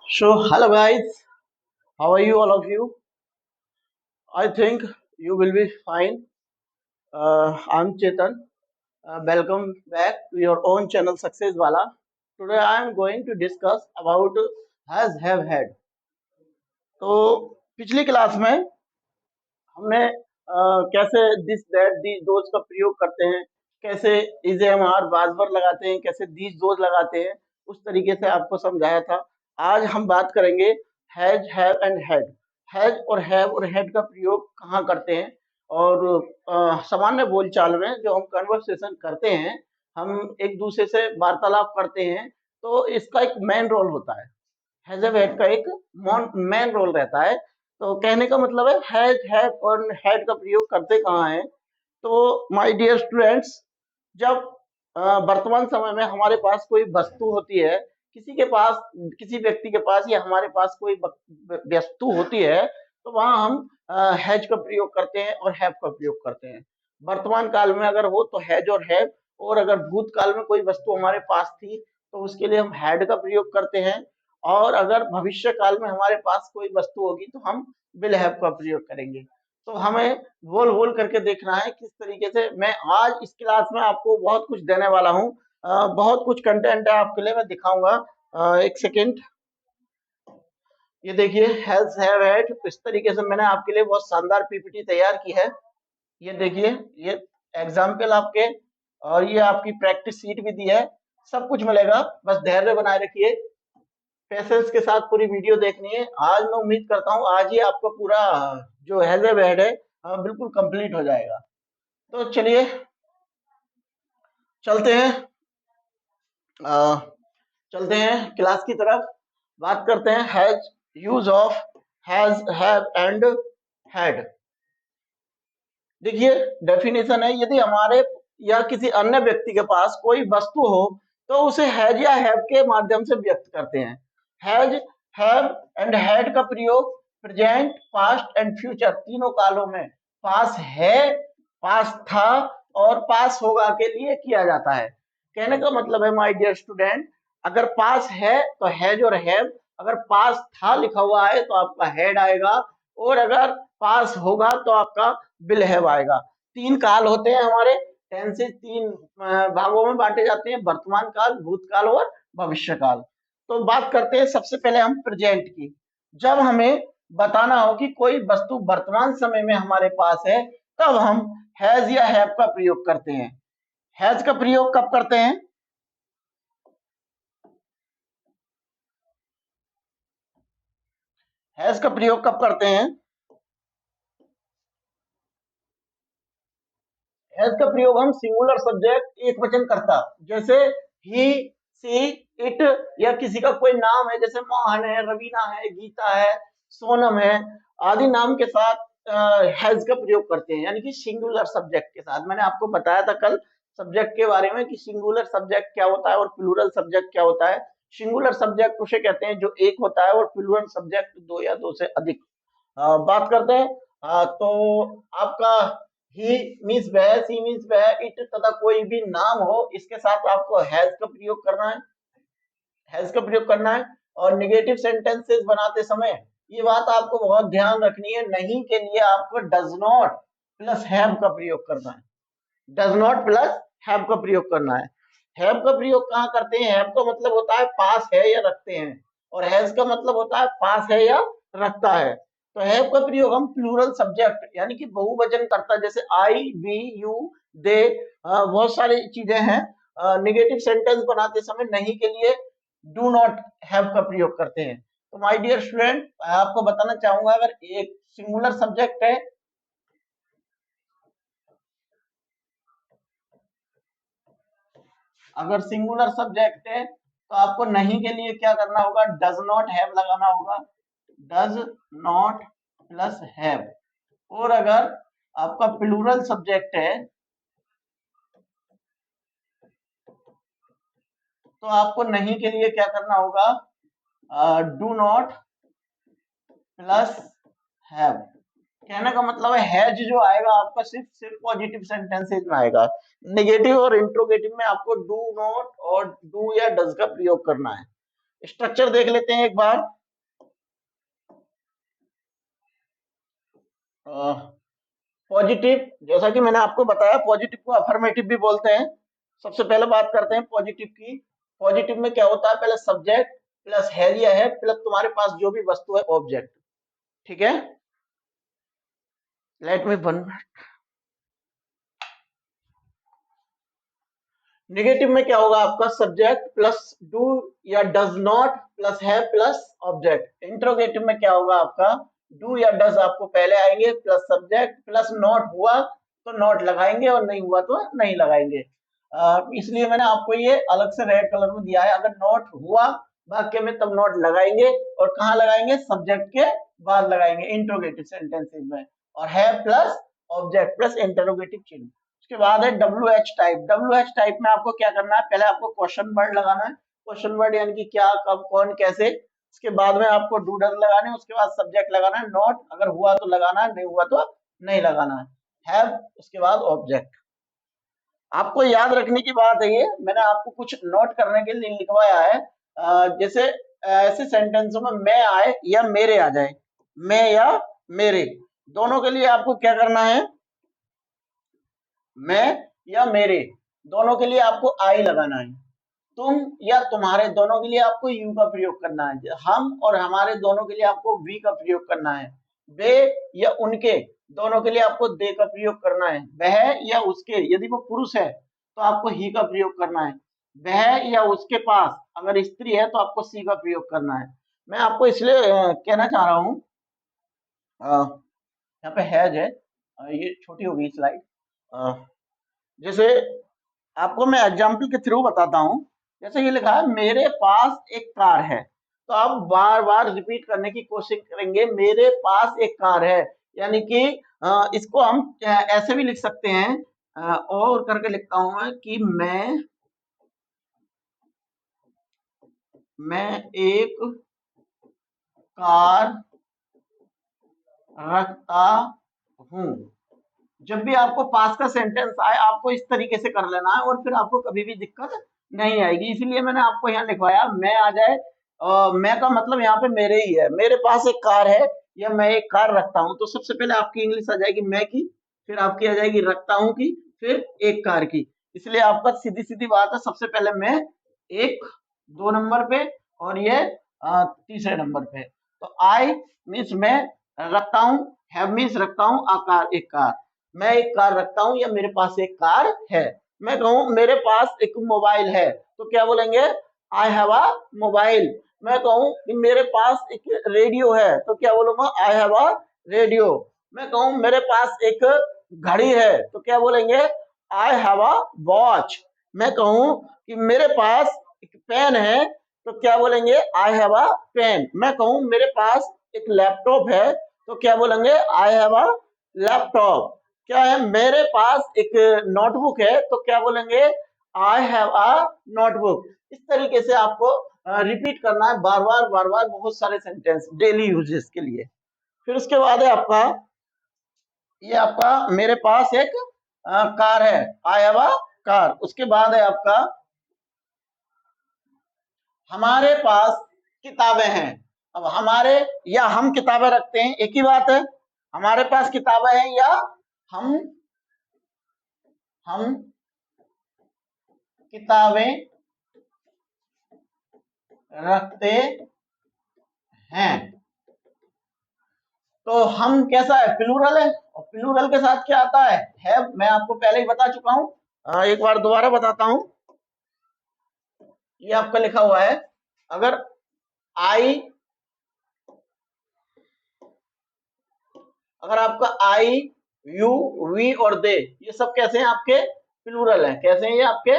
So, hello guys, how are you, all of you? I think you will be fine. I'm Chetan. Welcome back to your own channel, Success Wala. Today, I am going to discuss about has, have, had. तो पिछली class में हमने कैसे this that these those का प्रयोग करते हैं, कैसे इज एम आर बाजवर लगाते हैं, कैसे दीज दोज लगाते हैं, उस तरीके से आपको समझाया था। आज हम बात करेंगे has, have and had. Has और हैव और हैड का प्रयोग कहाँ करते हैं, और सामान्य बोलचाल में जो हम कन्वर्सेशन करते हैं, हम एक दूसरे से वार्तालाप करते हैं, तो इसका एक मेन रोल होता है। हैज एंड हैड का एक मेन रोल रहता है। तो कहने का मतलब है हैज, हैव और हैड का प्रयोग करते कहाँ हैं। तो माय डियर स्टूडेंट्स, जब वर्तमान समय में हमारे पास कोई वस्तु होती है, किसी के पास, किसी व्यक्ति के पास या हमारे पास कोई वस्तु होती है, तो वहां हम हैज का प्रयोग करते हैं और हैव का प्रयोग करते हैं। वर्तमान काल में अगर हो तो हैज और हैव, और अगर भूतकाल में कोई वस्तु हमारे पास थी तो उसके लिए हम हैड का प्रयोग करते हैं, और अगर भविष्य काल में हमारे पास कोई वस्तु होगी तो हम विल हैव का प्रयोग करेंगे। तो हमें गोल गोल करके देखना है किस तरीके से। मैं आज इस क्लास में आपको बहुत कुछ देने वाला हूँ। बहुत कुछ कंटेंट है आपके लिए, मैं दिखाऊंगा। एक सेकेंड, ये देखिए हैज, हैव, हैड। इस तरीके से मैंने आपके लिए बहुत शानदार पीपीटी तैयार की है। ये देखिए, ये एग्जाम्पल आपके, और ये आपकी प्रैक्टिस शीट भी दी है। सब कुछ मिलेगा, बस धैर्य बनाए रखिए, पेशेंस के साथ पूरी वीडियो देखनी है। आज मैं उम्मीद करता हूँ आज ही आपका पूरा जो हैज हैड है बिल्कुल कंप्लीट हो जाएगा। तो चलिए चलते हैं, अ, चलते हैं क्लास की तरफ। बात करते हैं has, use of has, have and had. देखिए डेफिनेशन है, यदि हमारे या किसी अन्य व्यक्ति के पास कोई वस्तु हो तो उसे हैज या हैव के माध्यम से व्यक्त करते हैं। हैज, हैव एंड हैड का प्रयोग प्रेजेंट, पास्ट एंड फ्यूचर तीनों कालों में पास है, पास था और पास होगा के लिए किया जाता है। कहने का मतलब है माय डियर स्टूडेंट, अगर पास है तो हैज और हैव, अगर पास था लिखा हुआ है तो आपका हैड आएगा, और अगर पास होगा तो आपका विल हैव आएगा। तीन काल होते हैं हमारे, टेंसेस तीन भागों में बांटे जाते हैं, वर्तमान काल, भूतकाल और भविष्य काल। तो बात करते हैं सबसे पहले हम प्रेजेंट की। जब हमें बताना हो कि कोई वस्तु वर्तमान समय में हमारे पास है, तब हम हैज या हैव का प्रयोग करते हैं। हैज का प्रयोग कब करते हैं? हैज का प्रयोग कब करते हैं? हैज का प्रयोग हम सिंगुलर सब्जेक्ट एक वचन करता, जैसे ही, सी, इट, या किसी का कोई नाम है जैसे मोहन है, रवीना है, गीता है, सोनम है, आदि नाम के साथ हैज का प्रयोग करते हैं, यानी कि सिंगुलर सब्जेक्ट के साथ। मैंने आपको बताया था कल सब्जेक्ट के बारे में कि सिंगुलर सब्जेक्ट क्या होता है और प्लूरल सब्जेक्ट क्या होता है। सिंगुलर सब्जेक्ट उसे कहते हैं जो एक होता है, और प्लूरल सब्जेक्ट दो या दो से अधिक। बात करते हैं। तो आपका ही मीन्स वह, सी मीन्स वह, इट तथा कोई भी नाम हो, इसके साथ आपको हैज का प्रयोग करना है, हैज का प्रयोग करना है। और निगेटिव सेंटेंसेस बनाते समय ये बात आपको बहुत ध्यान रखनी है, नहीं के लिए आपको डज नॉट प्लस हैव का प्रयोग करना है, डज नॉट प्लस हैव का प्रयोग करना है। हैव का प्रयोग कहाँ करते हैं? हैव का मतलब होता है पास है या रखते हैं, और हैज का मतलब होता है पास है या रखता है। तो हैव का प्रयोग हम प्लूरल सब्जेक्ट यानी कि बहुवचन करता, जैसे आई, वी, यू, दे, बहुत सारी चीजें हैं। निगेटिव सेंटेंस बनाते समय नहीं के लिए डू नॉट हैव का प्रयोग करते हैं। तो माय डियर स्टूडेंट, आपको बताना चाहूंगा, अगर एक सिंगुलर सब्जेक्ट है, अगर सिंगुलर सब्जेक्ट है तो आपको नहीं के लिए क्या करना होगा? डज नॉट हैव लगाना होगा, डज नॉट प्लस हैव। और अगर आपका प्लूरल सब्जेक्ट है तो आपको नहीं के लिए क्या करना होगा? Do not plus have. कहने का मतलब है हैज जो आएगा आपका सिर्फ सिर्फ पॉजिटिव सेंटेंसेज में आएगा, नेगेटिव और इंट्रोगेटिव में आपको डू नॉट और डू या डज का प्रयोग करना है। स्ट्रक्चर देख लेते हैं एक बार। पॉजिटिव, जैसा कि मैंने आपको बताया, पॉजिटिव को अफर्मेटिव भी बोलते हैं। सबसे पहले बात करते हैं पॉजिटिव की। पॉजिटिव में क्या होता है, पहले सब्जेक्ट प्लस है या है प्लस तुम्हारे पास जो भी वस्तु है ऑब्जेक्ट। ठीक है, लेट मी वन। नेगेटिव में क्या होगा आपका, सब्जेक्ट प्लस डू या डज नॉट प्लस है प्लस ऑब्जेक्ट। इंट्रोगेटिव में क्या होगा आपका, डू या डज आपको पहले आएंगे प्लस सब्जेक्ट प्लस नॉट हुआ तो नॉट लगाएंगे और नहीं हुआ तो नहीं लगाएंगे। इसलिए मैंने आपको ये अलग से रेड कलर में दिया है। अगर नॉट हुआ वाक्य में तब नॉट लगाएंगे, और कहाँ लगाएंगे, सब्जेक्ट के बाद लगाएंगे इंट्रोगेटिव सेंटेंसेस में। और है प्लस ऑब्जेक्ट प्लस इंटरोगेटिव चिन्ह। उसके बाद है W H type. W H type में आपको क्या करना है, पहले आपको क्वेश्चन वर्ड लगाना है। क्वेश्चन वर्ड यानी कि क्या, कब, कौन, कैसे। उसके बाद में आपको डू डज लगाने हैं, उसके बाद सब्जेक्ट लगाना है, नॉट अगर हुआ तो लगाना है, नहीं हुआ तो नहीं लगाना है, हैव उसके बाद ऑब्जेक्ट। आपको याद रखने की बात है, ये मैंने आपको कुछ नोट करने के लिए लिखवाया है। जैसे ऐसे सेंटेंसों में मैं आए या मेरे आ जाए, मैं या मेरे, दोनों के लिए आपको क्या करना है, मैं या मेरे दोनों के लिए आपको आई लगाना है। तुम या तुम्हारे दोनों के लिए आपको यू का प्रयोग करना है। हम और हमारे दोनों के लिए आपको वी का प्रयोग करना है। वे या उनके दोनों के लिए आपको दे का प्रयोग करना है। वह या उसके, यदि वो पुरुष है तो आपको ही का प्रयोग करना है। वह या उसके पास अगर स्त्री है तो आपको सी का प्रयोग करना है। मैं आपको इसलिए कहना चाह रहा हूँ, यहाँ पे हैज है, ये छोटी होगी स्लाइड। जैसे आपको मैं एग्जाम्पल के थ्रू बताता हूँ। जैसे ये लिखा है मेरे पास एक कार है, तो आप बार बार रिपीट करने की कोशिश करेंगे, मेरे पास एक कार है। यानी कि इसको हम ऐसे भी लिख सकते हैं, और करके लिखता हूं मैं कि मैं एक कार रखता हूं। जब भी आपको पास का सेंटेंस आए आपको इस तरीके से कर लेना है, और फिर आपको कभी भी दिक्कत नहीं आएगी। इसीलिए मैंने आपको यहाँ लिखवाया, मैं आ जाए, मैं का मतलब यहाँ पे मेरे ही है, मेरे पास एक कार है या मैं एक कार रखता हूँ, तो सबसे पहले आपकी इंग्लिश आ जाएगी मैं की, फिर आपकी आ जाएगी रखता हूँ की, फिर एक कार की। इसलिए आपका सीधी सीधी बात है, सबसे पहले मैं, एक 2 नंबर पे, और ये तीसरे नंबर पे। तो आई मीन्स मैं रखता हूँ, हैव मीन्स रखता हूँ, आकार एक कार। मैं एक कार रखता हूँ या मेरे पास एक कार है। मैं कहूँ मेरे पास एक मोबाइल है तो क्या बोलेंगे, आई हैव अ मोबाइल। मैं कहूँ कि मेरे पास एक रेडियो है तो क्या बोलूंगा, आई हैव अ रेडियो। मैं कहूँ मेरे पास एक घड़ी है तो क्या बोलेंगे, आई हैव अ वॉच। मैं कहूँ कि मेरे पास एक पेन है तो क्या बोलेंगे, आई हैव अ पेन। मैं कहूँ मेरे पास एक लैपटॉप है तो क्या बोलेंगे, आई हैव अ लैपटॉप। क्या है, मेरे पास एक नोटबुक है तो क्या बोलेंगे, आई हैव अ नोटबुक। इस तरीके से आपको रिपीट करना है बार बार बहुत सारे सेंटेंस डेली यूजेस के लिए। फिर उसके बाद है आपका, ये आपका मेरे पास एक कार है, आई हैव अ कार। उसके बाद है आपका हमारे पास किताबें हैं। अब हमारे या हम किताबें रखते हैं एक ही बात है, हमारे पास किताबें हैं या हम हम किताबें रखते हैं। तो हम कैसा है, प्लूरल है, और प्लूरल के साथ क्या आता है, मैं आपको पहले ही बता चुका हूं, एक बार दोबारा बताता हूं। ये आपका लिखा हुआ है, अगर आई, अगर आपका आई, यू, वी और दे, ये सब कैसे हैं आपके, प्लूरल हैं। कैसे हैं ये आपके,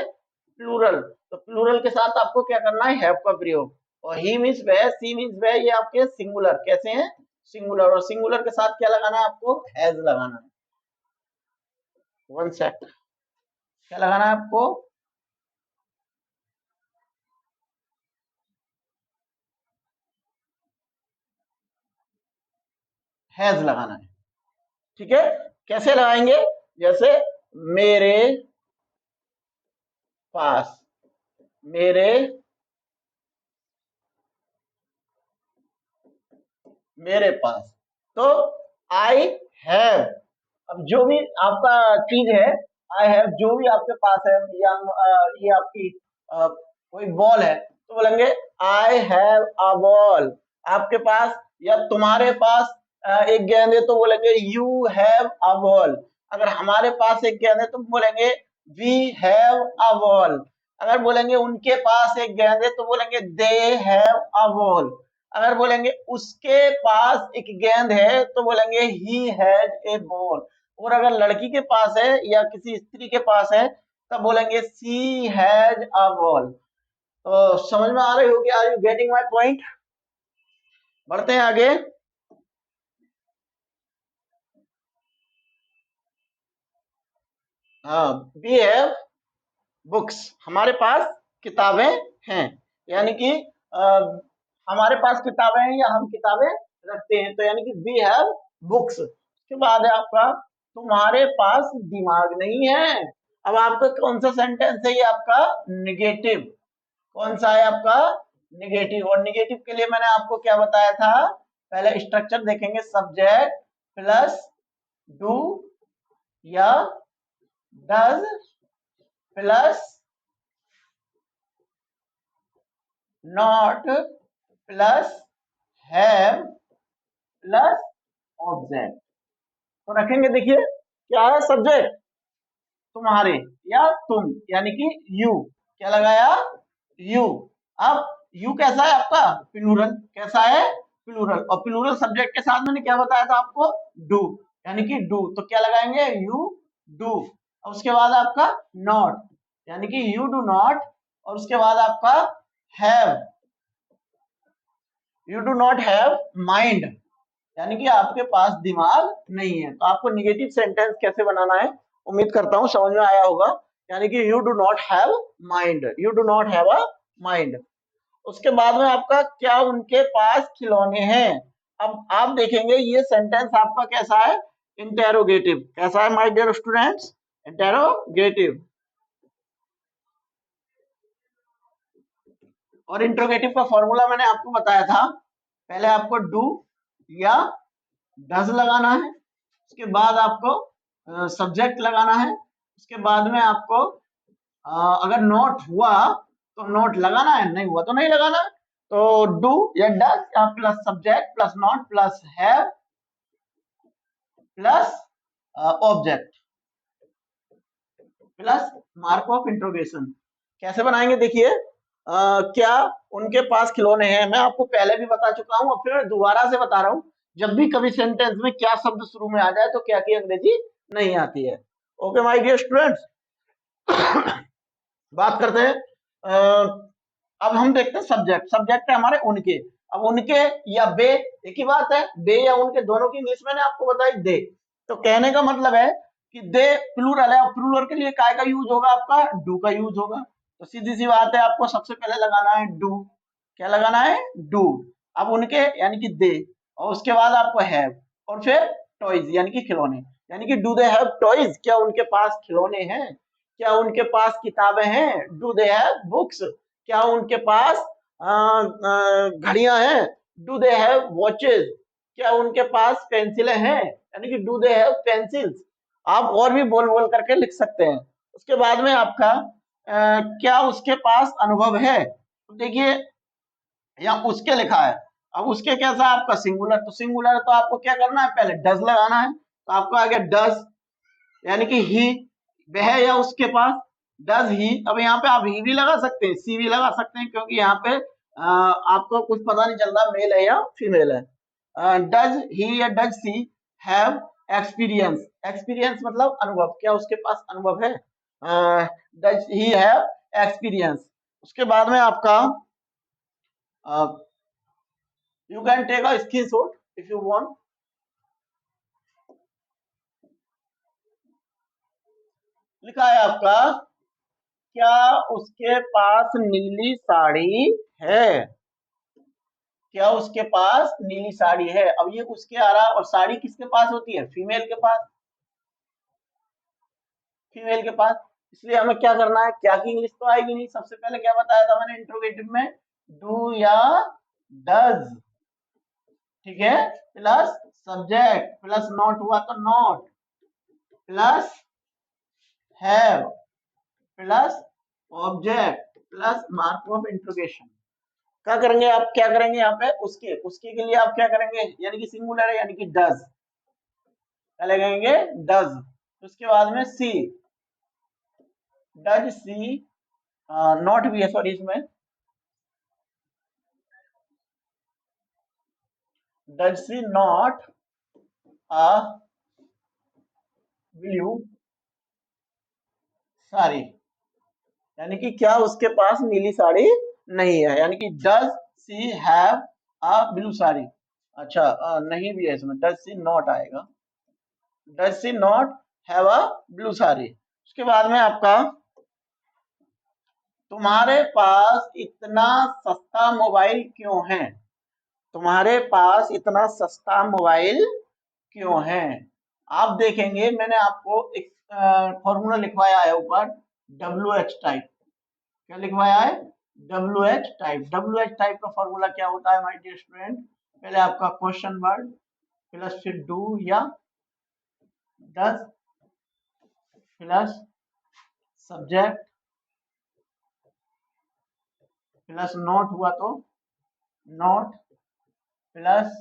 प्लूरल। तो प्लूरल के साथ आपको क्या करना है, हैव का प्रयोग। और ही मीन्स वह, सी मीन्स वह, ये आपके सिंगुलर कैसे हैं, सिंगुलर। और सिंगुलर के साथ क्या लगाना है आपको, हैज लगाना है। वन सेक, क्या लगाना है आपको, हैज लगाना है। ठीक है, कैसे लगाएंगे, जैसे मेरे पास, मेरे मेरे पास। तो आई हैव, अब जो भी आपका चीज है, आई हैव जो भी आपके पास है, या ये आपकी कोई बॉल है तो बोलेंगे आई हैव अ बॉल, आपके पास या तुम्हारे पास एक गेंद है तो बोलेंगे यू हैव अ बॉल। अगर हमारे पास एक गेंद है तो बोलेंगे वी हैव अ बॉल। अगर बोलेंगे उनके पास एक गेंद है तो बोलेंगे दे हैव अ बॉल। अगर बोलेंगे उसके पास एक गेंद है तो बोलेंगे ही हैज ए बॉल। और अगर लड़की के पास है या किसी स्त्री के पास है तब बोलेंगे सी हैज अ बॉल। तो समझ में आ रही होगी, are you getting my point? बढ़ते हैं आगे। हाँ, वी हैव बुक्स, हमारे पास किताबें हैं, यानी कि अ, हमारे पास किताबें हैं या हम किताबें रखते हैं, तो यानी कि वी हैव बुक्स। उसके बाद है आपका तुम्हारे पास दिमाग नहीं है। अब आपका कौन सा सेंटेंस है, ये आपका निगेटिव। कौन सा है आपका? निगेटिव। और निगेटिव के लिए मैंने आपको क्या बताया था? पहले स्ट्रक्चर देखेंगे, सब्जेक्ट प्लस डू या does plus not plus have plus object. तो रखेंगे, देखिए क्या है सब्जेक्ट, तुम्हारे या तुम, यानी कि यू। क्या लगाया? यू। अब यू कैसा है आपका? प्लूरल। कैसा है? प्लूरल। और प्लूरल सब्जेक्ट के साथ मैंने क्या बताया था आपको? डू, यानी कि डू। तो क्या लगाएंगे? You do. और उसके बाद आपका नॉट, यानी कि यू डू नॉट। और उसके बाद आपका have, you do not have mind, यानी कि आपके पास दिमाग नहीं है। तो आपको निगेटिव सेंटेंस कैसे बनाना है, उम्मीद करता हूं समझ में आया होगा। यानी कि you do not have mind, you do not have a mind. उसके बाद में आपका क्या उनके पास खिलौने हैं। अब आप देखेंगे ये सेंटेंस आपका कैसा है? इंटेरोगेटिव। कैसा है माय डियर स्टूडेंट्स? इंटेरोगेटिव। और इंट्रोगेटिव का फॉर्मूला मैंने आपको बताया था। पहले आपको डू या डज लगाना है, उसके बाद आपको सब्जेक्ट लगाना है, उसके बाद में आपको अगर नोट हुआ तो नोट लगाना है, नहीं हुआ तो नहीं लगाना है। तो डू या does plus subject plus not plus have plus object plus mark of interrogation. कैसे बनाएंगे देखिए। क्या उनके पास खिलौने हैं, मैं आपको पहले भी बता चुका हूं और फिर दोबारा से बता रहा हूं। जब भी कभी सेंटेंस में क्या शब्द शुरू में आ जाए तो क्या की अंग्रेजी नहीं आती है। ओके माय डियर स्टूडेंट्स, बात करते हैं। अब हम देखते हैं सब्जेक्ट। सब्जेक्ट है हमारे उनके। अब उनके या बे एक ही बात है, बे या उनके दोनों की इंग्लिश मैंने आपको बताई दे। तो कहने का मतलब है कि दे प्लूरल है, और प्लूरल के लिए काय का यूज होगा? आपका डू का यूज होगा। तो सीधी सी बात है, आपको सबसे पहले लगाना है डू। क्या लगाना है? डू। अब उनके यानी कि दे, और उसके बाद आपको हैव, और फिर टॉयज यानी कि खिलौने। यानी कि डू दे हैव टॉयज, क्या उनके पास खिलौने हैं? क्या उनके पास किताबें हैं? Do they have books. क्या उनके पास घड़ियां हैं? Do they have watches. क्या उनके पास पेंसिलें हैं? यानी कि डू दे हैव पेंसिल्स। आप और भी बोल बोल करके लिख सकते हैं। उसके बाद में आपका क्या उसके पास अनुभव है? तो देखिए यहाँ उसके लिखा है। अब उसके कैसा है आपका? सिंगुलर। तो सिंगुलर तो आपको क्या करना है? पहले डज लगाना है। तो आपको आ गया डज, यानी कि ही, वह या उसके पास। Does he. अब यहाँ पे आप ही भी लगा सकते हैं, सी भी लगा सकते हैं, क्योंकि यहाँ पे आपको कुछ पता नहीं चल रहा मेल है या फीमेल है। डज ही या does she have experience. Experience मतलब अनुभव, क्या उसके पास अनुभव है? Does he have experience. उसके बाद में आपका you can take a screenshot if you want. लिखा है आपका क्या उसके पास नीली साड़ी है? क्या उसके पास नीली साड़ी है? अब ये उसके आ रहा, और साड़ी किसके पास होती है? फीमेल के पास। फीमेल के पास। इसलिए हमें क्या करना है? क्या की इंग्लिश तो आएगी नहीं। सबसे पहले क्या बताया था मैंने इंट्रोगेटिव में? डू या डज। ठीक है, प्लस सब्जेक्ट प्लस नॉट हुआ तो not plus have plus object plus mark of interrogation. क्या करेंगे आप, क्या करेंगे यहाँ पे, उसके उसके के लिए आप क्या करेंगे, यानी कि सिंगुलर है यानी कि डज, क्या लगाएंगे, डज। उसके बाद में सी, डज सी, नॉट भी है सॉरी इसमें, does she not a blue sari, यानी कि क्या उसके पास नीली साड़ी नहीं है, यानी कि does she have a blue sari. अच्छा नहीं भी है इसमें, डज सी नॉट आएगा, does she not have a blue sari. उसके बाद में आपका, तुम्हारे पास इतना सस्ता मोबाइल क्यों है, तुम्हारे पास इतना सस्ता मोबाइल क्यों है। आप देखेंगे मैंने आपको एक फॉर्मूला लिखवाया है ऊपर, डब्ल्यू एच टाइप, क्या लिखवाया है, W H type. W H type का फॉर्मूला क्या होता है माय डियर स्टूडेंट, पहले आपका क्वेश्चन वर्ड प्लस फिर डू या does plus subject plus not हुआ तो नॉट प्लस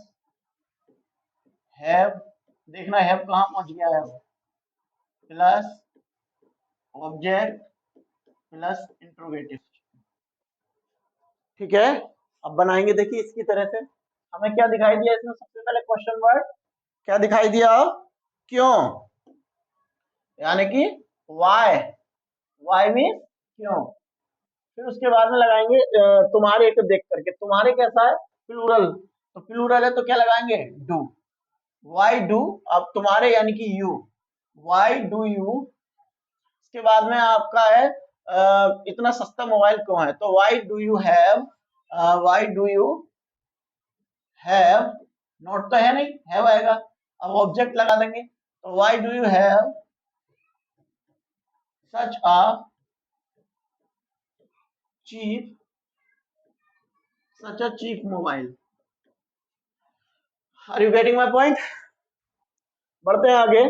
हैव, देखना हैव कहाँ पहुंच गया है, प्लस ऑब्जेक्ट प्लस इंट्रोगेटिव। ठीक है, अब बनाएंगे, देखिए इसकी तरह से हमें क्या दिखाई दिया इसमें, सबसे पहले क्वेश्चन वर्ड क्या दिखाई दिया, क्यों, यानी कि वाई, वाई मीन क्यों। फिर उसके बाद में लगाएंगे तुम्हारे को देख करके, तुम्हारे कैसा है, प्लूरल, तो प्लूरल है तो क्या लगाएंगे, डू, वाई डू, अब तुम्हारे यानी कि यू, वाई डू यू। उसके बाद में आपका है इतना सस्ता मोबाइल क्यों है, तो why do you have, Y do you have, note तो है नहीं, हैव आएगा, अब ऑब्जेक्ट लगा देंगे, तो why do you have such a cheap, such a cheap mobile. Are you getting my point. बढ़ते हैं आगे।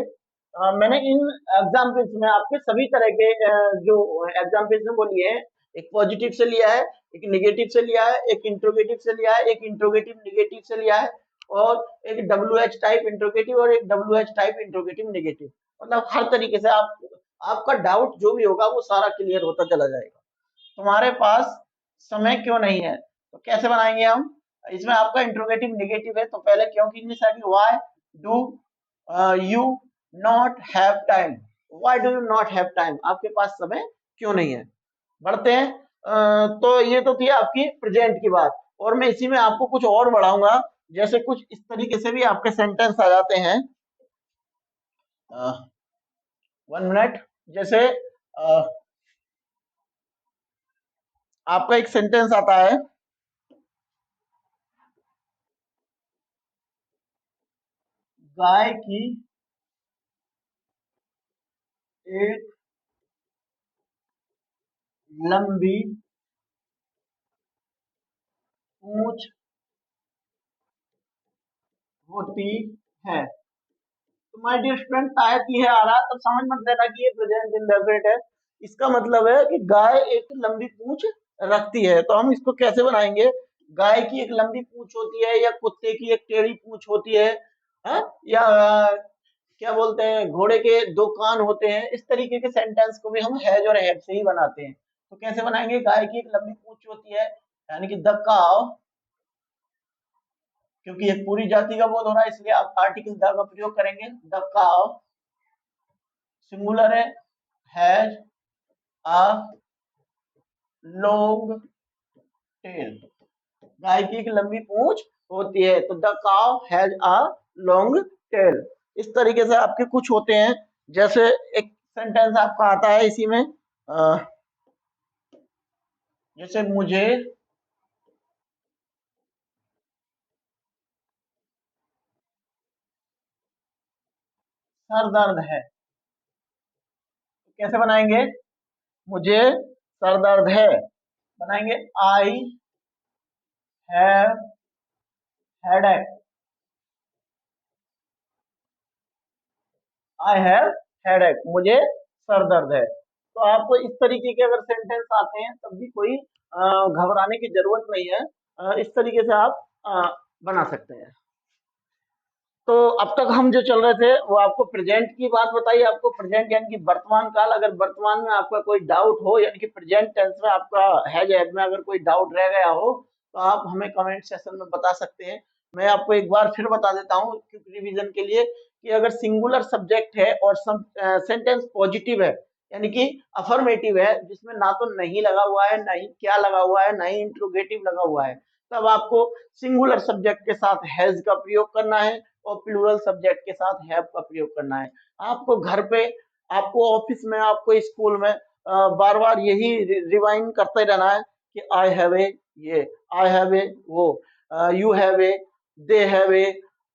मैंने इन एग्जाम्पल्स में आपके सभी तरह के जो एग्जाम्पल्स हैं वो लिए हैं, एक पॉजिटिव से लिया है, एक निगेटिव से लिया है, एक इंट्रोगेटिव से लिया है, एक इंट्रोगेटिव निगेटिव से लिया है, और एक डब्ल्यू एच टाइप इंट्रोगेटिव और एक W H type interrogative negative. मतलब हर तरीके से आप, आपका डाउट जो भी होगा वो सारा क्लियर होता चला जाएगा। तुम्हारे पास समय क्यों नहीं है, तो कैसे बनाएंगे हम, इसमें आपका इंट्रोगेटिव निगेटिव है, तो पहले क्यों की इंग्लिश आएगी, why do you not have time, why do you not have time, आपके पास समय क्यों नहीं है। बढ़ते हैं, तो ये तो थी आपकी प्रेजेंट की बात, और मैं इसी में आपको कुछ और बढ़ाऊंगा, जैसे कुछ इस तरीके से भी आपके सेंटेंस आ जाते हैं, 1 मिनट, जैसे आपका एक सेंटेंस आता है, गाय की एक लंबी पूंछ होती है, तो माय डियर स्टूडेंट शायद ये आ रहा तब समझ मत लेना कि ये प्रेजेंट इंडेफिनिट है, इसका मतलब है कि गाय एक लंबी पूंछ रखती है, तो हम इसको कैसे बनाएंगे, गाय की एक लंबी पूंछ होती है, या कुत्ते की एक टेढ़ी पूंछ होती है, हाँ? या क्या बोलते हैं, घोड़े के 2 कान होते हैं, इस तरीके के सेंटेंस को भी हम हैज और हैव से ही बनाते हैं। तो कैसे बनाएंगे, गाय की एक लंबी पूंछ होती है, यानी कि द काव, क्योंकि एक पूरी जाति का बोध हो रहा है इसलिए आप आर्टिकल द का प्रयोग करेंगे, द काव सिंगुलर है, हैज अ लॉन्ग टेल, गाय की एक लंबी पूंछ होती है, तो द काव हैज अ लॉन्ग टेल। इस तरीके से आपके कुछ होते हैं, जैसे एक सेंटेंस आपका आता है इसी में, जैसे मुझे सर दर्द है, तो कैसे बनाएंगे, मुझे सर दर्द है, बनाएंगे I have headache, I have headache, मुझे सर दर्द है। तो आपको इस तरीके के अगर सेंटेंस आते हैं तब भी कोई घबराने की जरूरत नहीं है। इस तरीके से आप बना सकते हैं। तो अब तक हम जो चल रहे थे वो आपको प्रेजेंट की बात बताई, आपको प्रेजेंट यानी कि वर्तमान काल। अगर वर्तमान में आपका कोई डाउट हो यानी कि प्रेजेंट टेंस में आपका है जैब में अगर कोई डाउट रह गया हो तो आप हमें कमेंट सेक्शन में बता सकते हैं। मैं आपको एक बार फिर बता देता हूँ रिवीजन के लिए कि अगर सिंगुलर सब्जेक्ट है और सेंटेंस पॉजिटिव है यानी कि अफर्मेटिव है जिसमें ना तो नहीं लगा हुआ है, ना ही क्या लगा हुआ है, ना ही इंट्रोगेटिव लगा हुआ है, तब आपको सिंगुलर सब्जेक्ट के साथ हैज का प्रयोग करना है और प्लूरल सब्जेक्ट के साथ हैव का प्रयोग करना है। आपको घर पे, आपको ऑफिस में, आपको स्कूल में बार बार यही रिवाइंड करते रहना है कि आई हैव ए, ये आई हैव ए, वो you have a, they have a,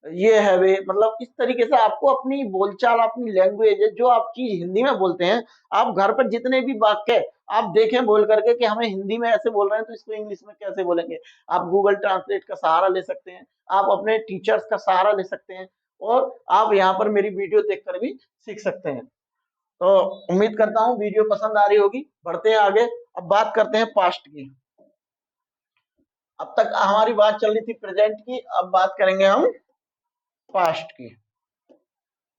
ये है वे, मतलब इस तरीके से आपको अपनी बोलचाल, अपनी लैंग्वेज जो आप चीज हिंदी में बोलते हैं, आप घर पर जितने भी वाक्य आप देखें बोल करके कि हमें हिंदी में ऐसे बोल रहे हैं तो इसको इंग्लिश में कैसे बोलेंगे। आप गूगल ट्रांसलेट का सहारा ले सकते हैं, आप अपने टीचर्स का सहारा ले सकते हैं और आप यहाँ पर मेरी वीडियो देखकर भी सीख सकते हैं। तो उम्मीद करता हूँ वीडियो पसंद आ रही होगी। बढ़ते हैं आगे, अब बात करते हैं पास्ट की। अब तक हमारी बात चल रही थी प्रेजेंट की, अब बात करेंगे हम पास्ट की।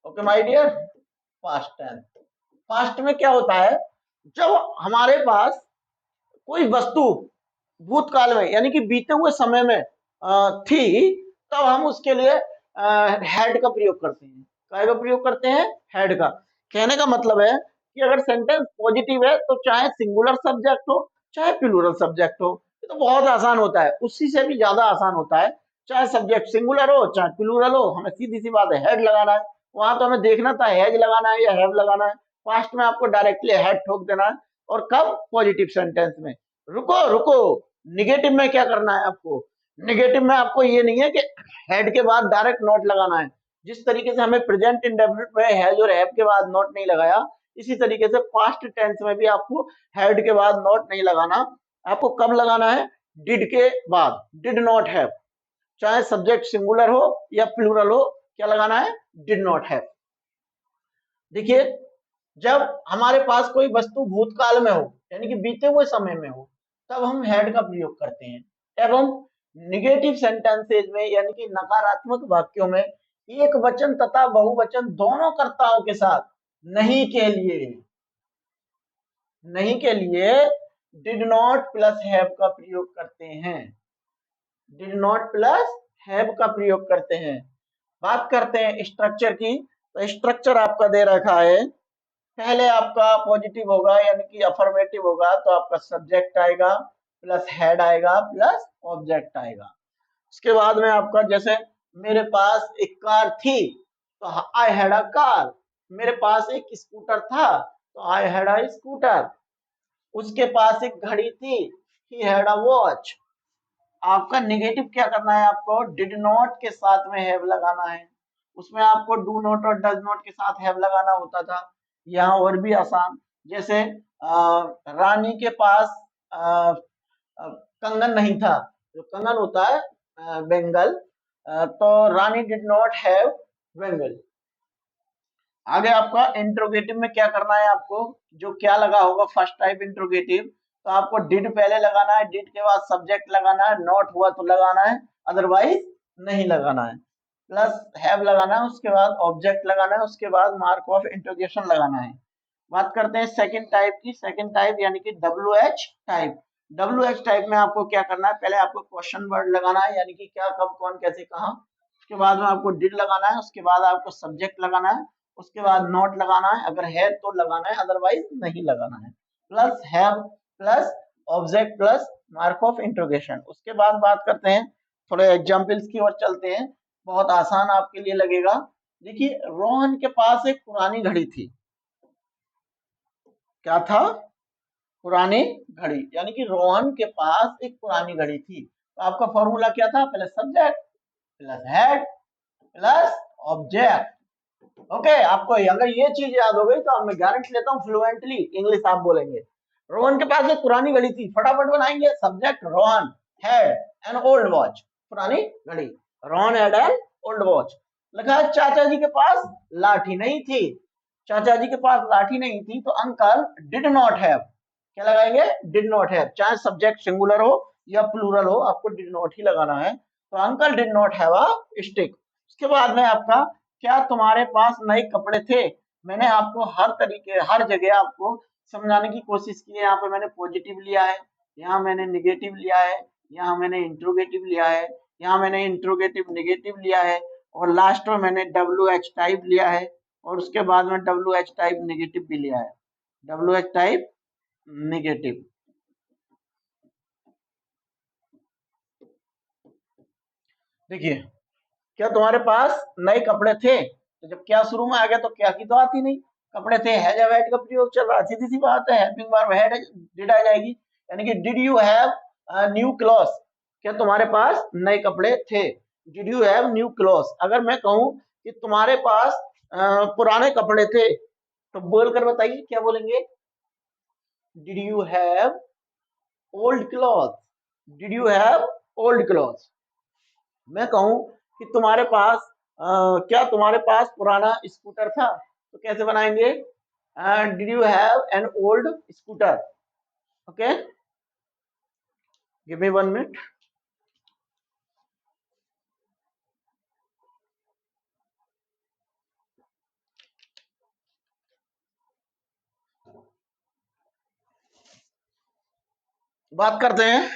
Okay my dear, past tense. Past में क्या होता है, जब हमारे पास कोई वस्तु भूतकाल में यानी कि बीते हुए समय में थी, तब हम उसके लिए हैड का प्रयोग करते हैं। काय का प्रयोग करते हैं? हैड का। कहने का मतलब है कि अगर सेंटेंस पॉजिटिव है तो चाहे सिंगुलर सब्जेक्ट हो चाहे प्लूरल सब्जेक्ट हो, ये तो बहुत आसान होता है, उसी से भी ज्यादा आसान होता है। चाहे सब्जेक्ट सिंगुलर हो चाहे प्लूरल हो, हमें सीधी सी बात है हैड लगाना है। वहां तो हमें देखना था हैज लगाना है या हैव लगाना है। पास्ट में आपको डायरेक्टली हैड ठोक देना है। और कब? पॉजिटिव सेंटेंस में। रुको रुको, निगेटिव में क्या करना है आपको? निगेटिव में आपको ये नहीं है कि हेड के बाद डायरेक्ट नॉट लगाना है। जिस तरीके से हमें प्रेजेंट इंडेफिनिट में हैज और हैव के बाद नॉट नहीं लगाया, इसी तरीके से पास्ट टेंस में भी आपको हैड के बाद नॉट नहीं लगाना। आपको कब लगाना है? डिड के बाद, डिड नॉट हैव। चाहे सब्जेक्ट सिंगुलर हो या प्लूरल हो, क्या लगाना है? Did not have. देखिए, जब हमारे पास कोई वस्तु भूतकाल में हो यानी कि बीते हुए समय में हो, तब हम हैड का प्रयोग करते हैं। एवं निगेटिव सेंटेंसेज में यानी कि नकारात्मक वाक्यों में एक वचन तथा बहुवचन दोनों कर्ताओं के साथ नहीं के लिए, नहीं के लिए डिड नॉट प्लस हैव का प्रयोग करते हैं। डिड नॉट प्लस हैव का प्रयोग करते हैं। बात करते हैं स्ट्रक्चर की। तो स्ट्रक्चर आपका दे रखा है, पहले आपका पॉजिटिव होगा यानी कि अफर्मेटिव होगा तो आपका सब्जेक्ट आएगा प्लस हेड आएगा प्लस ऑब्जेक्ट आएगा। उसके बाद में आपका जैसे मेरे पास एक कार थी तो आई हैड अ कार। मेरे पास एक स्कूटर था तो आई हैड अ स्कूटर। उसके पास एक घड़ी थी, ही हैड अ वॉच। आपका नेगेटिव क्या करना है? आपको डिड नॉट के साथ में हैव लगाना है। उसमें आपको डू नॉट और डज नॉट के साथ हैव लगाना होता था। यहाँ और भी आसान, जैसे रानी के पास कंगन नहीं था। जो कंगन होता है बेंगल, तो रानी डिड नॉट हैव बेंगल। आगे आपका इंट्रोगेटिव में क्या करना है? आपको जो क्या लगा होगा फर्स्ट टाइप इंट्रोगेटिव, तो आपको डिड पहले लगाना है, डिड के बाद सब्जेक्ट लगाना है, नॉट हुआ तो लगाना है, अदरवाइज नहीं लगाना है। प्लस हैव लगाना है, उसके बाद ऑब्जेक्ट लगाना है, उसके बाद मार्क ऑफ इंट्रोगेशन लगाना है। बात करते हैं सेकंड टाइप की। सेकंड टाइप यानी कि W H type. W H type में आपको क्या करना है? पहले आपको क्वेश्चन वर्ड लगाना है यानी कि क्या, कब, कौन, कैसे, कहाँ। उसके बाद में आपको डिड लगाना है, उसके बाद आपको सब्जेक्ट लगाना है, उसके बाद नॉट लगाना है, अगर है तो लगाना है, अदरवाइज नहीं लगाना है। Plus have plus object plus mark of interrogation. उसके बाद बात करते हैं, थोड़े एग्जाम्पल्स की ओर चलते हैं, बहुत आसान आपके लिए लगेगा। देखिए, रोहन के पास एक पुरानी घड़ी थी। क्या था? पुरानी घड़ी, यानी कि रोहन के पास एक पुरानी घड़ी थी। तो आपका फॉर्मूला क्या था? पहले subject plus head plus object. Okay, आपको अगर ये चीज याद हो गई तो मैं गारंटी लेता हूँ फ्लुएंटली इंग्लिश आप बोलेंगे। रोहन के पास एक पुरानी घड़ी थी, फटाफट बनाएंगे। Subject Rohan, head an old watch, पुरानी घड़ी। Rohan had an old watch. लिखा है चाचा जी के पास लाठी नहीं थी। चाचा जी के पास लाठी नहीं थी तो अंकल डिड नॉट हैव, क्या लगाएंगे, डिड नॉट हैव, चाहे सब्जेक्ट सिंगुलर हो या प्लूरल हो आपको डिड नॉट ही लगाना है। तो uncle did not have a stick. उसके बाद में आपका क्या तुम्हारे पास नए कपड़े थे। मैंने आपको हर तरीके हर जगह आपको समझाने की कोशिश की है। यहाँ पे मैंने पॉजिटिव लिया है, यहाँ मैंने निगेटिव लिया है, यहाँ मैंने इंट्रोगेटिव लिया है, यहाँ मैंने इंट्रोगेटिव निगेटिव लिया है, और लास्ट में मैंने डब्ल्यू एच टाइप लिया है, और उसके बाद में डब्ल्यू एच टाइप निगेटिव भी लिया है, डब्ल्यू एच टाइप निगेटिव। देखिए, क्या तुम्हारे पास नए कपड़े थे, तो जब क्या शुरू में आ गया तो क्या की तो आती नहीं, कपड़े थे हैज या हैड का प्रयोग चल रहा, सीधी सी बात है हेल्पिंग वर्ब हैड डिड आ जाएगी। यानी कि did you have new clothes, क्या तुम्हारे पास नए कपड़े थे, did you have new clothes. अगर मैं कहूं कि तुम्हारे पास पुराने कपड़े थे तो बोल कर बताइए क्या बोलेंगे, did you have old cloth, did you have old cloth. मैं कहूं कि तुम्हारे पास क्या तुम्हारे पास पुराना स्कूटर था तो कैसे बनाएंगे, did you have an old scooter. Okay, give me 1 minute. बात करते हैं,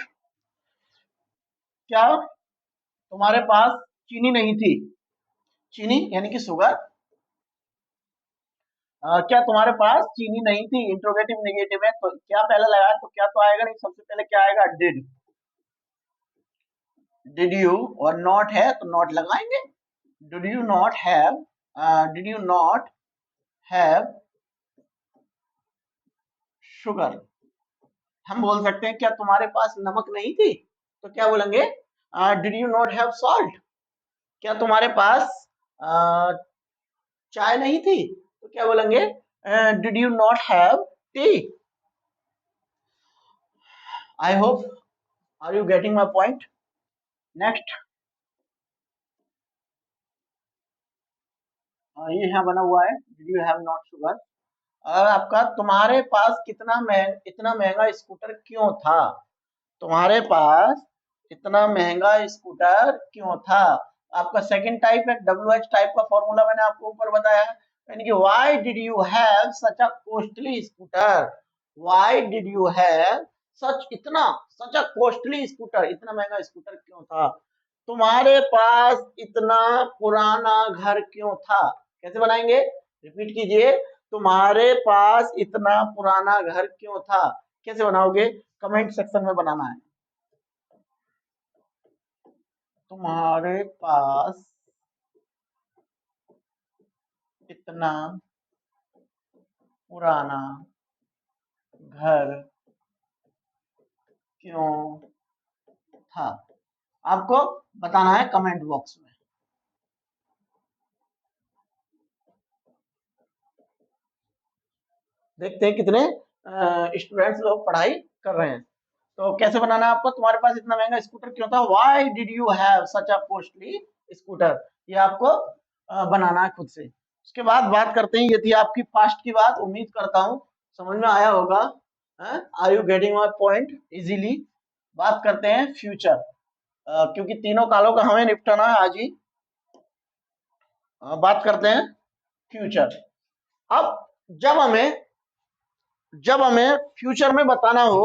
क्या तुम्हारे पास चीनी नहीं थी, चीनी यानी कि शुगर। क्या तुम्हारे पास चीनी नहीं थी, इंट्रोगेटिव नेगेटिव है तो क्या पहले लगाया तो क्या तो आएगा नहीं, सबसे पहले क्या आएगा, डिड यू, और नॉट है तो नॉट लगाएंगे, did you not have, did you not have sugar. हम बोल सकते हैं क्या तुम्हारे पास नमक नहीं थी तो क्या बोलेंगे, did you not have salt. क्या तुम्हारे पास चाय नहीं थी तो क्या बोलेंगे, did you not have tea. I hope are you getting my point. Next, ये यहाँ बना हुआ है, did you have not sugar. और आपका तुम्हारे पास इतना महंगा स्कूटर क्यों था, तुम्हारे पास इतना महंगा स्कूटर क्यों था। आपका सेकंड टाइप है डब्ल्यू एच टाइप का फॉर्मूला मैंने आपको ऊपर बताया है, यानी कि why did you have such a costly scooter, why did you have such a costly scooter, इतना महंगा स्कूटर क्यों था। तुम्हारे पास इतना पुराना घर क्यों था, कैसे बनाएंगे, रिपीट कीजिए, तुम्हारे पास इतना पुराना घर क्यों था, कैसे बनाओगे, कमेंट सेक्शन में बनाना है। तुम्हारे पास इतना पुराना घर क्यों था, आपको बताना है कमेंट बॉक्स में। देखते हैं कितने स्टूडेंट्स लोग पढ़ाई कर रहे हैं। तो कैसे बनाना है आपको, तुम्हारे पास इतना महंगा स्कूटर क्यों था, why did you have such a costly scooter, ये आपको बनाना है खुद से। उसके बाद बात करते हैं, ये थी आपकी पास्ट की बात, उम्मीद करता हूँ समझ में आया होगा। Are you getting my point easily. बात करते हैं फ्यूचर, क्योंकि तीनों कालों का हमें निपटाना है आज ही। बात करते हैं फ्यूचर। अब जब हमें जब हमें फ्यूचर में बताना हो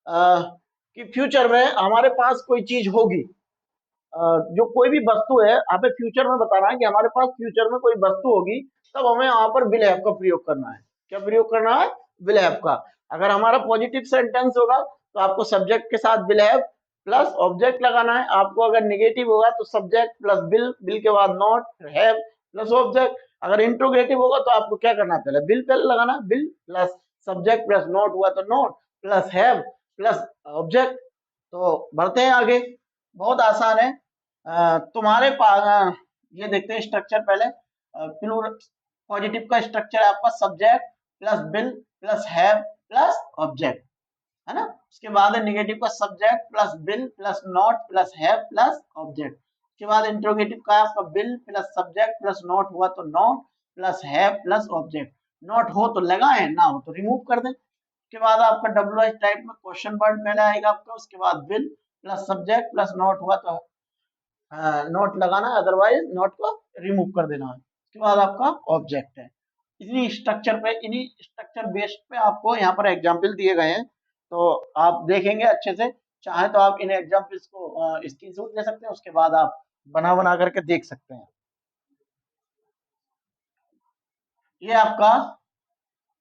कि फ्यूचर में हमारे पास कोई चीज होगी, जो कोई भी वस्तु है, हमें फ्यूचर में बताना है कि हमारे पास फ्यूचर में कोई वस्तु होगी, तब हमें यहाँ पर विल हैव का प्रयोग करना है। क्या प्रयोग करना है, विल हैव का। अगर हमारा पॉजिटिव सेंटेंस होगा तो आपको सब्जेक्ट के साथ विल हैव प्लस ऑब्जेक्ट लगाना है, आपको अगर निगेटिव होगा तो सब्जेक्ट प्लस विल, विल के बाद नॉट, हैव प्लस ऑब्जेक्ट। अगर इंट्रोगेटिव होगा तो आपको क्या करना है, पहले विल पहले लगाना, will plus subject plus not हुआ तो not plus have plus object. तो बढ़ते हैं आगे, बहुत आसान है। तुम्हारे पास ये देखते हैं स्ट्रक्चर पहले, प्लूरल पॉजिटिव का स्ट्रक्चर है आपका subject plus will plus have plus object, है ना। उसके बाद है निगेटिव का subject plus will plus not plus have plus object. उसके बाद इंट्रोगेटिव का आपका will plus subject plus not हुआ तो नॉट प्लस है प्लस ऑब्जेक्ट, नॉट हो तो लगाएं, ना हो तो रिमूव कर दें। उसके बाद आपका डब्ल्यू टाइप में क्वेश्चन वर्ड पहले आएगा आपका, उसके बाद will plus subject plus not हुआ तो नोट लगाना, अदरवाइज नोट को रिमूव कर देना है। उसके बाद आपका ऑब्जेक्ट है। इन्हीं स्ट्रक्चर बेस्ड पे आपको यहाँ पर एग्जाम्पल दिए गए हैं, तो आप देखेंगे अच्छे से। चाहे तो आप इन एग्जाम्पल्स को स्क्रीनशॉट ले सकते हैं, उसके बाद आप बना बना करके देख सकते हैं। ये आपका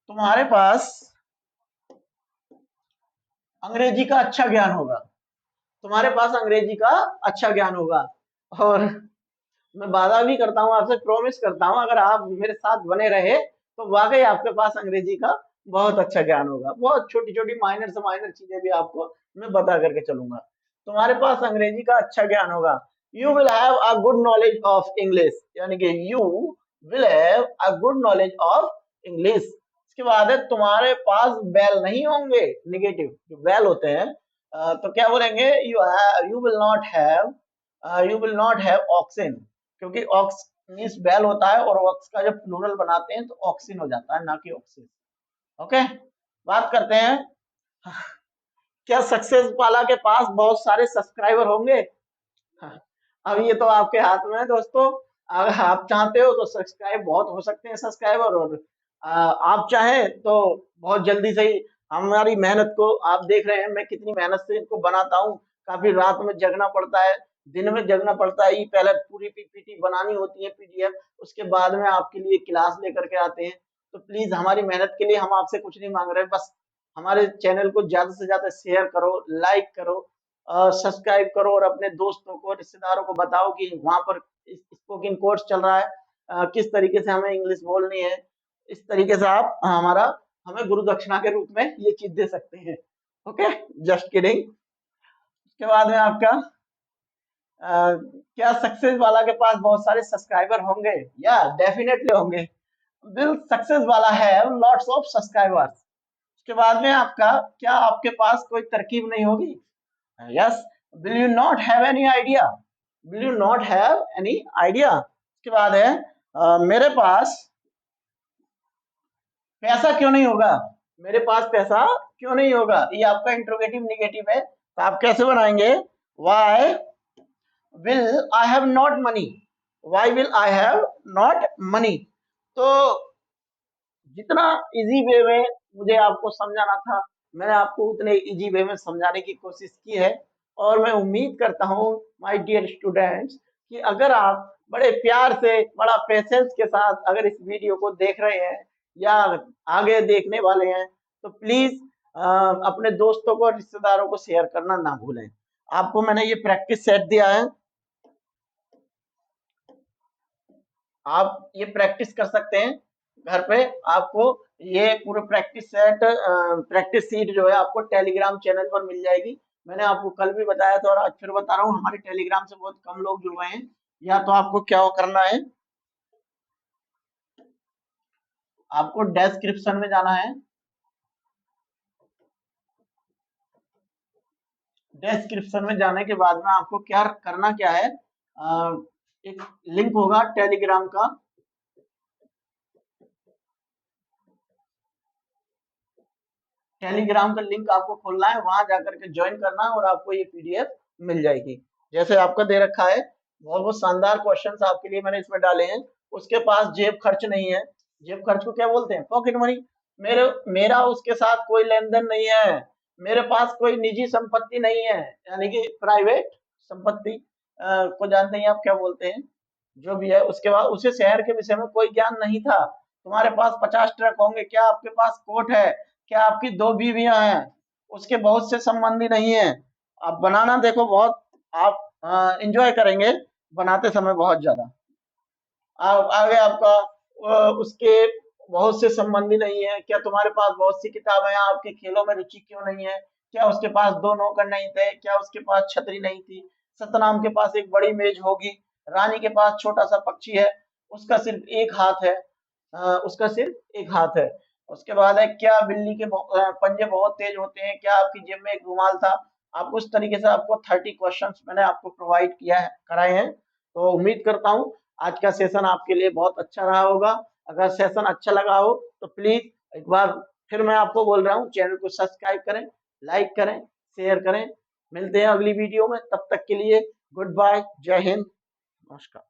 तुम्हारे पास अंग्रेजी का अच्छा ज्ञान होगा, तुम्हारे पास अंग्रेजी का अच्छा ज्ञान होगा, और मैं वादा भी करता हूँ आपसे, प्रॉमिस करता हूँ, अगर आप मेरे साथ बने रहे तो वाकई आपके पास अंग्रेजी का बहुत अच्छा ज्ञान होगा। बहुत छोटी छोटी माइनर से माइनर चीजें भी आपको मैं बता करके चलूंगा। तुम्हारे पास अंग्रेजी का अच्छा ज्ञान होगा। You will have a good knowledge of English, यानी कि you will have a good knowledge of English. इसके बाद है तुम्हारे पास बैल नहीं होंगे, निगेटिव जो बैल होते हैं, तो क्या बोलेंगे, you will not have, you will not have auxin, क्योंकि ऑक्स मीन्स बैल होता है, और ऑक्स का जब प्लूरल बनाते हैं तो ऑक्सिन हो जाता है, ना कि ऑक्सिन। ओके, बात करते हैं, क्या सक्सेस वाला के पास बहुत सारे सब्सक्राइबर होंगे? अब ये तो आपके हाथ में है दोस्तों। अगर आप चाहते हो तो सब्सक्राइब बहुत हो सकते हैं सब्सक्राइबर, और आप चाहें तो बहुत जल्दी से ही हमारी मेहनत को आप देख रहे हैं, मैं कितनी मेहनत से इनको बनाता हूँ। काफी रात में जगना पड़ता है, दिन में जगना पड़ता है, ये पहले पूरी पीपीटी बनानी होती है, पीडीएफ, उसके बाद में आपके लिए क्लास लेकर के आते हैं। तो प्लीज हमारी मेहनत के लिए हम आपसे कुछ नहीं मांग रहे, बस हमारे चैनल को ज्यादा से ज्यादा शेयर करो, लाइक करो, सब्सक्राइब करो, और अपने दोस्तों को, रिश्तेदारों को बताओ कि वहां पर स्पोकन कोर्स चल रहा है, किस तरीके से हमें इंग्लिश बोलनी है। इस तरीके से आप हमारा हमें गुरु दक्षिणा के रूप में ये चीज दे सकते हैं। Okay, just kidding. उसके बाद में आपका क्या सक्सेस वाला के पास बहुत सारे सब्सक्राइबर होंगे? या डेफिनेटली होंगे। विल सक्सेस वाला है लॉट्स ऑफ सब्सक्राइबर्स। उसके बाद में आपका, क्या आपके पास कोई तरकीब नहीं होगी? Yes. Will you not have any idea? Will you not have any idea? उसके बाद है मेरे पास पैसा क्यों नहीं होगा? मेरे पास पैसा क्यों नहीं होगा, ये आपका इंट्रोगेटिव निगेटिव है, तो आप कैसे बनाएंगे? Why will I have not money? Why will I have not money? तो जितना इजी वे में मुझे आपको समझाना था, मैंने आपको उतने इजी वे में समझाने की कोशिश की है, और मैं उम्मीद करता हूँ माय डियर स्टूडेंट्स कि अगर आप बड़े प्यार से, बड़ा पेशेंस के साथ अगर इस वीडियो को देख रहे हैं या आगे देखने वाले हैं, तो प्लीज अपने दोस्तों को, रिश्तेदारों को शेयर करना ना भूलें। आपको मैंने ये प्रैक्टिस सेट दिया है, आप ये प्रैक्टिस कर सकते हैं घर पे। आपको ये पूरे प्रैक्टिस सेट, प्रैक्टिस सीट जो है आपको टेलीग्राम चैनल पर मिल जाएगी। मैंने आपको कल भी बताया था और आज फिर बता रहा हूँ, हमारे टेलीग्राम से बहुत कम लोग जुड़ रहे हैं। या तो आपको क्या करना है, आपको डिस्क्रिप्शन में जाना है। डिस्क्रिप्शन में जाने के बाद में आपको क्या करना क्या है, एक लिंक होगा टेलीग्राम का, टेलीग्राम का लिंक आपको खोलना है, वहां जाकर के ज्वाइन करना है, और आपको ये पीडीएफ मिल जाएगी। जैसे आपका दे रखा है, बहुत बहुत शानदार क्वेश्चंस आपके लिए मैंने इसमें डाले हैं। उसके पास जेब खर्च नहीं है, जेब खर्च को क्या बोलते हैं? Pocket money. मेरा उसके साथ कोई लेन देन नहीं है, मेरे पास कोई निजी संपत्ति नहीं है, यानी कि प्राइवेट संपत्ति को जानते हैं आप क्या बोलते हैं, जो भी है। उसके बाद उसे शहर के विषय में कोई ज्ञान नहीं था। तुम्हारे पास 50 ट्रक होंगे, क्या आपके पास कोर्ट है? क्या आपकी 2 बीवियां हैं? उसके बहुत से संबंधी नहीं है। आप बनाना देखो, बहुत आप इंजॉय करेंगे बनाते समय बहुत ज्यादा। आगे आपका उसके बहुत से संबंधी नहीं है। क्या तुम्हारे पास बहुत सी किताबें हैं? आपके खेलों में रुचि क्यों नहीं है? क्या उसके पास 2 नौकर नहीं थे? क्या उसके पास छतरी नहीं थी? सतनाम के पास एक बड़ी मेज होगी, रानी के पास छोटा सा पक्षी है, उसका सिर्फ एक हाथ है, उसका सिर्फ एक हाथ है। उसके बाद है, क्या बिल्ली के पंजे बहुत तेज होते हैं? क्या आपकी जेब में एक रुमाल था? आप उस तरीके से, आपको 30 क्वेश्चंस मैंने आपको प्रोवाइड किया है, कराए हैं। तो उम्मीद करता हूँ आज का सेशन आपके लिए बहुत अच्छा रहा होगा। अगर सेशन अच्छा लगा हो तो प्लीज एक बार फिर मैं आपको बोल रहा हूँ, चैनल को सब्सक्राइब करें, लाइक करें, शेयर करें। मिलते हैं अगली वीडियो में, तब तक के लिए गुड बाय, जय हिंद, नमस्कार।